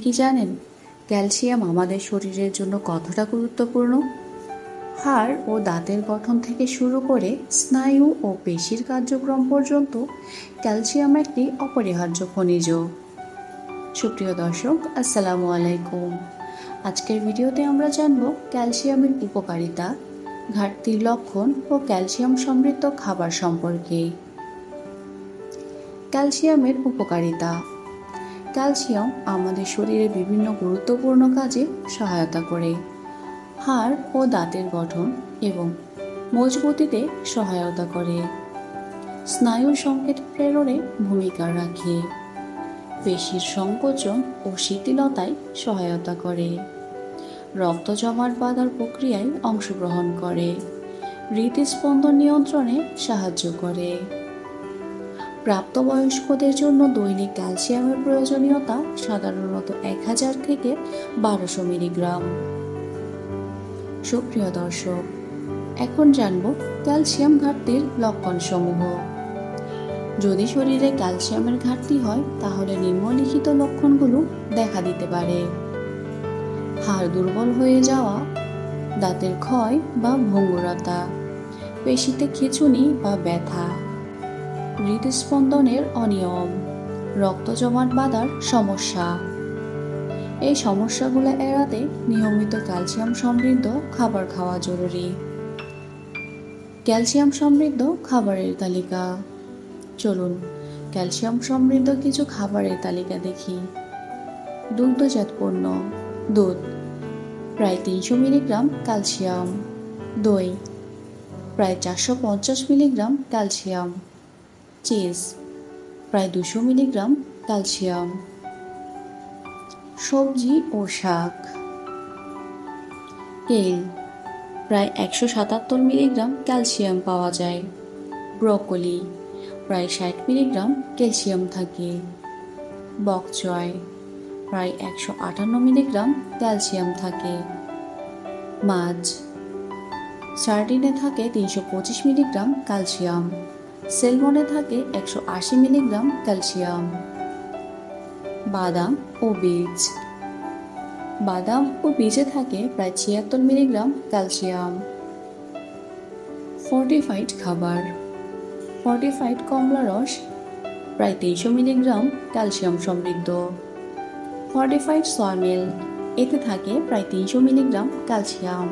কি জানেন ক্যালসিয়াম আমাদের শরীরের জন্য কতটা গুরুত্বপূর্ণ? হাড় ও দাঁতের গঠন থেকে শুরু করে স্নায়ু ও পেশির কার্যক্রম পর্যন্ত ক্যালসিয়াম একটি অপরিহার্য খনিজ। সুপ্রিয় দর্শক, আসসালামু আলাইকুম। আজকের ভিডিওতে আমরা জানব ক্যালসিয়ামের উপকারিতা, ঘাটতির লক্ষণ ও ক্যালসিয়াম সমৃদ্ধ খাবার সম্পর্কে। ক্যালসিয়ামের উপকারিতা। ক্যালসিয়াম আমাদের শরীরের বিভিন্ন গুরুত্বপূর্ণ কাজে সহায়তা করে। হাড় ও দাঁতের গঠন এবং মজবুতিতে সহায়তা করে, স্নায়ুর সংকেত প্রেরণে ভূমিকা রাখে, পেশির সংকোচন ও শিথিলতায় সহায়তা করে, রক্ত জমাট বাঁধার প্রক্রিয়ায় অংশগ্রহণ করে, হৃদস্পন্দন নিয়ন্ত্রণে সাহায্য করে। প্রাপ্তবয়স্কদের জন্য দৈনিক ক্যালসিয়ামের প্রয়োজনীয়তা সাধারণত 1000 থেকে 1200 মিলিগ্রাম। সুপ্রিয় দর্শক, এখন জানব ক্যালসিয়াম ঘাটতির লক্ষণসমূহ। যদি শরীরে ক্যালসিয়ামের ঘাটতি হয় তাহলে নিম্নলিখিত লক্ষণগুলো দেখা দিতে পারে: হাড় দুর্বল হয়ে যাওয়া, দাঁতের ক্ষয় বা ভঙ্গুরতা, পেশিতে খিঁচুনি বা ব্যথা, হৃদস্পন্দনের অনিয়ম, রক্ত জমাট বাঁধার সমস্যা। এই সমস্যাগুলো এড়াতে নিয়মিত ক্যালসিয়াম সমৃদ্ধ খাবার খাওয়া জরুরি। ক্যালসিয়াম সমৃদ্ধ খাবারের তালিকা। চলুন ক্যালসিয়াম সমৃদ্ধ কিছু খাবারের তালিকা দেখি। দুগ্ধজাত পণ্য: দুধ প্রায় 300 মিলিগ্রাম ক্যালসিয়াম, দই প্রায় 450 মিলিগ্রাম ক্যালসিয়াম, চিজ প্রায় 200 মিলিগ্রাম ক্যালসিয়াম, সবজি ও শাক। তেল প্রায় 177 মিলিগ্রাম ক্যালসিয়াম পাওয়া যায়। ব্রোকলি প্রায় 60 মিলিগ্রাম ক্যালসিয়াম থাকে। বক চয় প্রায় 158 মিলিগ্রাম ক্যালসিয়াম থাকে। মাছ সার্ডিনে থাকে 325 মিলিগ্রাম ক্যালসিয়াম, সেলমনে থাকে 180 মিলিগ্রাম ক্যালসিয়াম। বাদাম ও বীজ বীজে থাকে প্রায় 76 মিলিগ্রাম ক্যালসিয়াম। ফর্টিফাইড খাবার: ফর্টিফাইড কমলা রস প্রায় 300 মিলিগ্রাম ক্যালসিয়াম সমৃদ্ধ। ফর্টিফাইড সয়া মিল্ক, এতে থাকে প্রায় 300 মিলিগ্রাম ক্যালসিয়াম।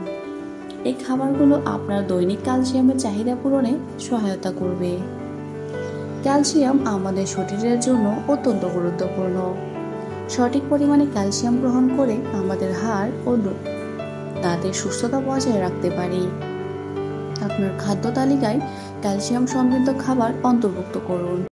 এই খাবারগুলো আপনার দৈনিক ক্যালসিয়ামের চাহিদা পূরণে সহায়তা করবে। ক্যালসিয়াম আমাদের শরীরের জন্য অত্যন্ত গুরুত্বপূর্ণ। সঠিক পরিমাণে ক্যালসিয়াম গ্রহণ করে আমাদের হাড় ও দাঁতের সুস্থতা বজায় রাখতে পারি। আপনার খাদ্য তালিকায় ক্যালসিয়াম সমৃদ্ধ খাবার অন্তর্ভুক্ত করুন।